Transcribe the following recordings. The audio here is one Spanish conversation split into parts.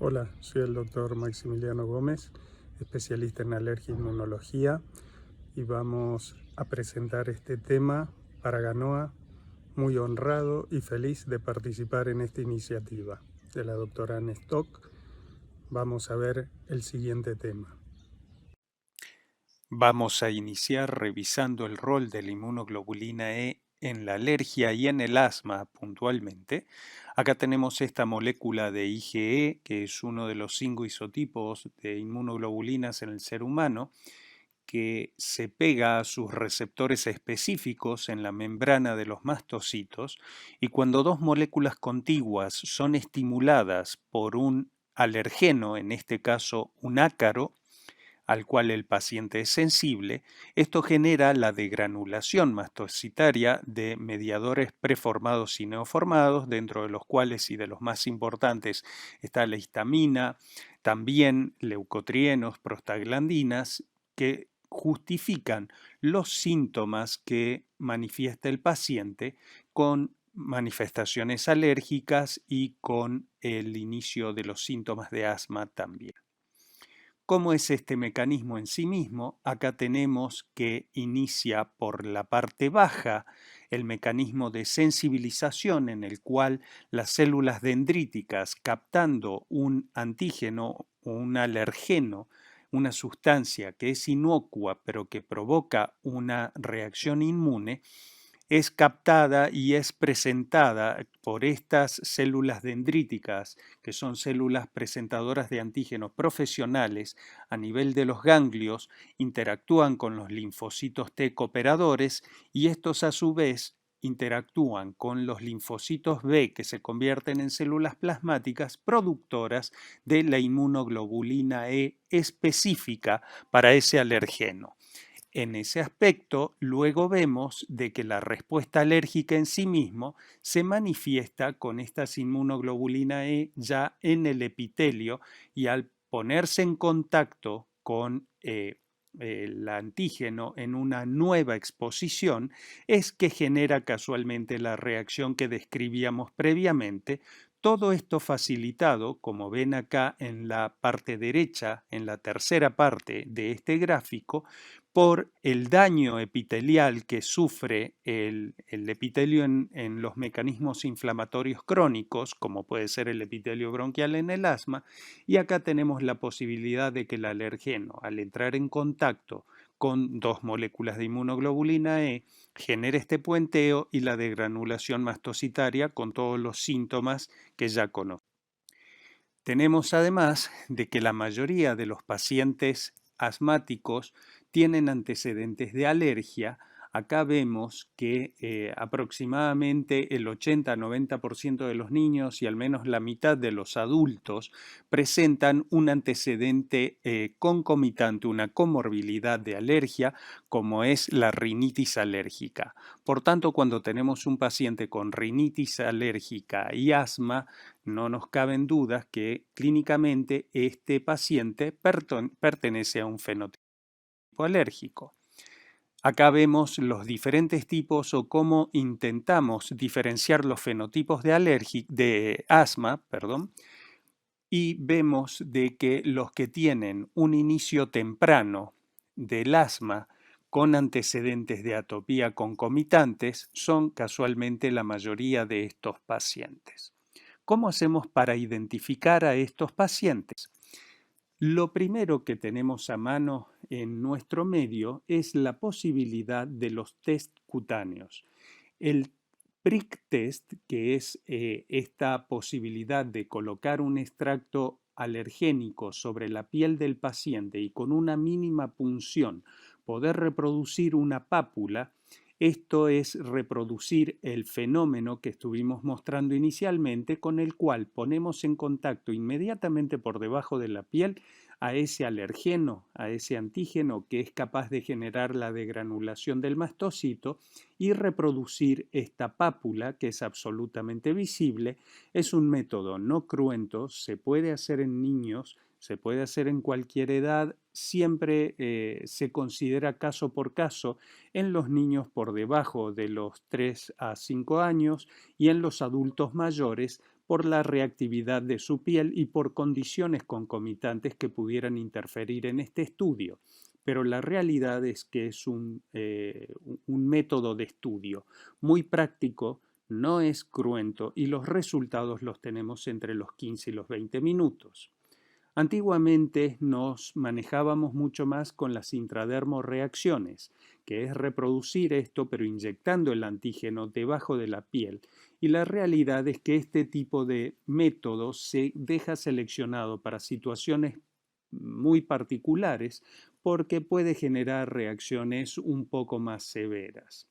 Hola, soy el doctor Maximiliano Gómez, especialista en alergia e inmunología, y vamos a presentar este tema para Ganoa, muy honrado y feliz de participar en esta iniciativa de la doctora Anne Stock. Vamos a ver el siguiente tema. Vamos a iniciar revisando el rol de la inmunoglobulina E en la alergia y en el asma puntualmente. Acá tenemos esta molécula de IgE, que es uno de los 5 isotipos de inmunoglobulinas en el ser humano, que se pega a sus receptores específicos en la membrana de los mastocitos, y cuando dos moléculas contiguas son estimuladas por un alergeno, en este caso un ácaro, al cual el paciente es sensible, esto genera la degranulación mastocitaria de mediadores preformados y neoformados, dentro de los cuales y de los más importantes está la histamina, también leucotrienos, prostaglandinas, que justifican los síntomas que manifiesta el paciente con manifestaciones alérgicas y con el inicio de los síntomas de asma también. ¿Cómo es este mecanismo en sí mismo? Acá tenemos que inicia por la parte baja el mecanismo de sensibilización, en el cual las células dendríticas, captando un antígeno o un alergeno, una sustancia que es inocua pero que provoca una reacción inmune, es captada y es presentada por estas células dendríticas, que son células presentadoras de antígenos profesionales a nivel de los ganglios, interactúan con los linfocitos T cooperadores, y estos a su vez interactúan con los linfocitos B, que se convierten en células plasmáticas productoras de la inmunoglobulina E específica para ese alergeno. En ese aspecto, luego vemos de que la respuesta alérgica en sí mismo se manifiesta con estas inmunoglobulina E ya en el epitelio, y al ponerse en contacto con el antígeno en una nueva exposición, es que genera casualmente la reacción que describíamos previamente. Todo esto facilitado, como ven acá en la parte derecha, en la tercera parte de este gráfico, por el daño epitelial que sufre el epitelio en los mecanismos inflamatorios crónicos, como puede ser el epitelio bronquial en el asma. Y acá tenemos la posibilidad de que el alergeno, al entrar en contacto con dos moléculas de inmunoglobulina E, genere este puenteo y la degranulación mastocitaria con todos los síntomas que ya conocemos. Tenemos además de que la mayoría de los pacientes asmáticos tienen antecedentes de alergia. Acá vemos que aproximadamente el 80-90% de los niños y al menos la mitad de los adultos presentan un antecedente concomitante, una comorbilidad de alergia, como es la rinitis alérgica. Por tanto, cuando tenemos un paciente con rinitis alérgica y asma, no nos caben dudas que clínicamente este paciente pertenece a un fenotipo alérgico. Acá vemos los diferentes tipos o cómo intentamos diferenciar los fenotipos de asma, y vemos de que los que tienen un inicio temprano del asma con antecedentes de atopía concomitantes son casualmente la mayoría de estos pacientes. ¿Cómo hacemos para identificar a estos pacientes? Lo primero que tenemos a mano en nuestro medio es la posibilidad de los test cutáneos. El prick test, que es esta posibilidad de colocar un extracto alergénico sobre la piel del paciente y con una mínima punción poder reproducir una pápula. Esto es reproducir el fenómeno que estuvimos mostrando inicialmente, con el cual ponemos en contacto inmediatamente por debajo de la piel a ese alergeno, a ese antígeno que es capaz de generar la degranulación del mastocito, y reproducir esta pápula, que es absolutamente visible. Es un método no cruento, se puede hacer en niños, se puede hacer en cualquier edad, siempre se considera caso por caso en los niños por debajo de los 3 a 5 años y en los adultos mayores por la reactividad de su piel y por condiciones concomitantes que pudieran interferir en este estudio. Pero la realidad es que es un método de estudio muy práctico, no es cruento y los resultados los tenemos entre los 15 y los 20 minutos. Antiguamente nos manejábamos mucho más con las intradermoreacciones, que es reproducir esto pero inyectando el antígeno debajo de la piel. Y la realidad es que este tipo de método se deja seleccionado para situaciones muy particulares porque puede generar reacciones un poco más severas.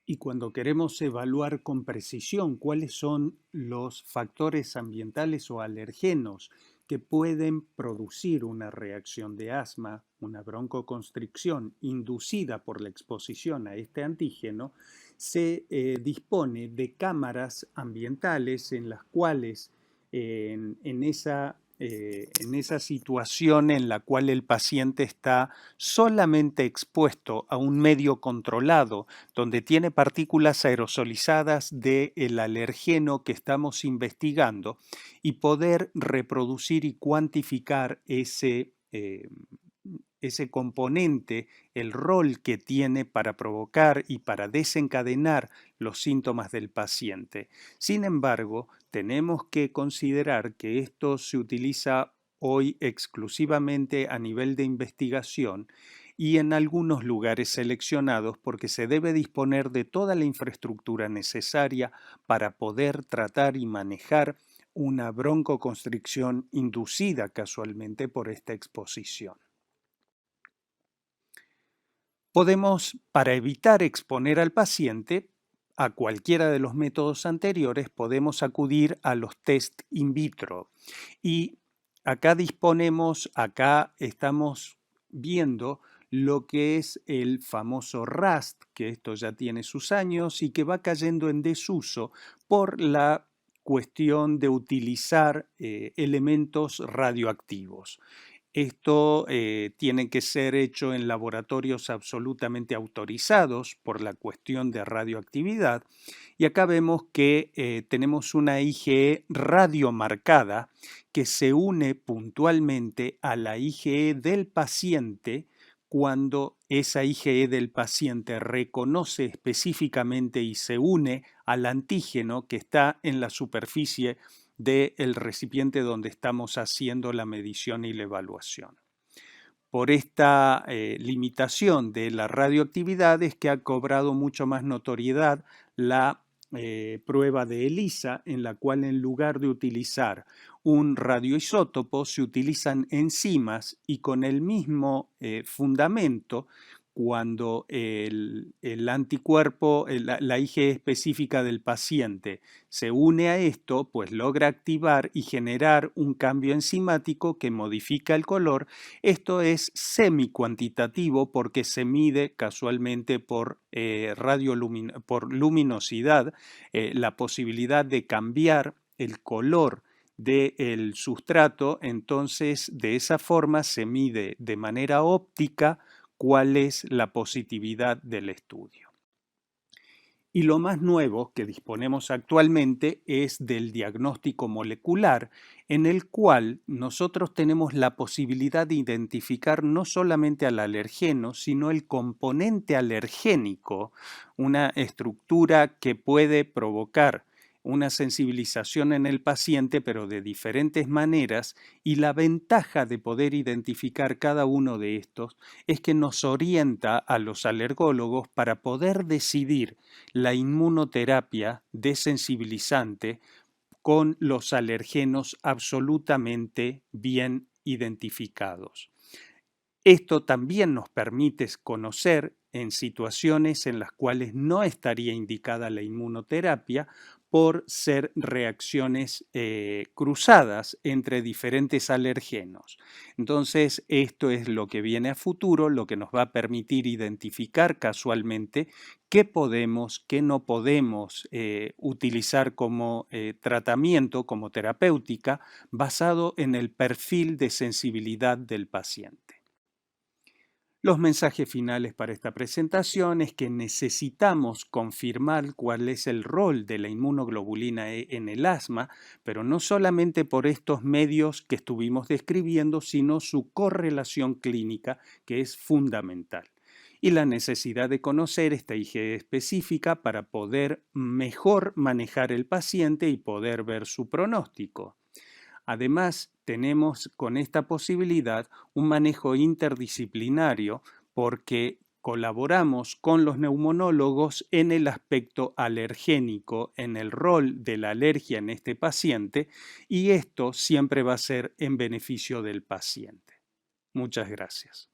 Y cuando queremos evaluar con precisión cuáles son los factores ambientales o alergenos que pueden producir una reacción de asma, una broncoconstricción inducida por la exposición a este antígeno, se dispone de cámaras ambientales en las cuales en esa situación en la cual el paciente está solamente expuesto a un medio controlado, donde tiene partículas aerosolizadas del alergeno que estamos investigando, y poder reproducir y cuantificar ese componente, el rol que tiene para provocar y para desencadenar los síntomas del paciente. Sin embargo, tenemos que considerar que esto se utiliza hoy exclusivamente a nivel de investigación y en algunos lugares seleccionados porque se debe disponer de toda la infraestructura necesaria para poder tratar y manejar una broncoconstricción inducida casualmente por esta exposición. Podemos, para evitar exponer al paciente a cualquiera de los métodos anteriores, podemos acudir a los test in vitro. Y acá estamos viendo lo que es el famoso RAST, que esto ya tiene sus años y que va cayendo en desuso por la cuestión de utilizar elementos radioactivos. Esto tiene que ser hecho en laboratorios absolutamente autorizados por la cuestión de radioactividad. Y acá vemos que tenemos una IgE radiomarcada que se une puntualmente a la IgE del paciente cuando esa IgE del paciente reconoce específicamente y se une al antígeno que está en la superficie del recipiente donde estamos haciendo la medición y la evaluación. Por esta limitación de la radioactividad es que ha cobrado mucho más notoriedad la prueba de ELISA, en la cual en lugar de utilizar un radioisótopo se utilizan enzimas y con el mismo fundamento, cuando el anticuerpo, la IgE específica del paciente se une a esto, pues logra activar y generar un cambio enzimático que modifica el color. Esto es semi-cuantitativo porque se mide casualmente por luminosidad, la posibilidad de cambiar el color del sustrato. Entonces, de esa forma se mide de manera óptica cuál es la positividad del estudio. Y lo más nuevo que disponemos actualmente es del diagnóstico molecular, en el cual nosotros tenemos la posibilidad de identificar no solamente al alergeno, sino el componente alergénico, una estructura que puede provocar una sensibilización en el paciente, pero de diferentes maneras, y la ventaja de poder identificar cada uno de estos es que nos orienta a los alergólogos para poder decidir la inmunoterapia desensibilizante con los alergenos absolutamente bien identificados. Esto también nos permite conocer en situaciones en las cuales no estaría indicada la inmunoterapia por ser reacciones cruzadas entre diferentes alergenos. Entonces, esto es lo que viene a futuro, lo que nos va a permitir identificar casualmente qué podemos, qué no podemos utilizar como tratamiento, como terapéutica, basado en el perfil de sensibilidad del paciente. Los mensajes finales para esta presentación es que necesitamos confirmar cuál es el rol de la inmunoglobulina E en el asma, pero no solamente por estos medios que estuvimos describiendo, sino su correlación clínica, que es fundamental, y la necesidad de conocer esta IgE específica para poder mejor manejar el paciente y poder ver su pronóstico. Además, tenemos con esta posibilidad un manejo interdisciplinario porque colaboramos con los neumonólogos en el aspecto alergénico, en el rol de la alergia en este paciente, y esto siempre va a ser en beneficio del paciente. Muchas gracias.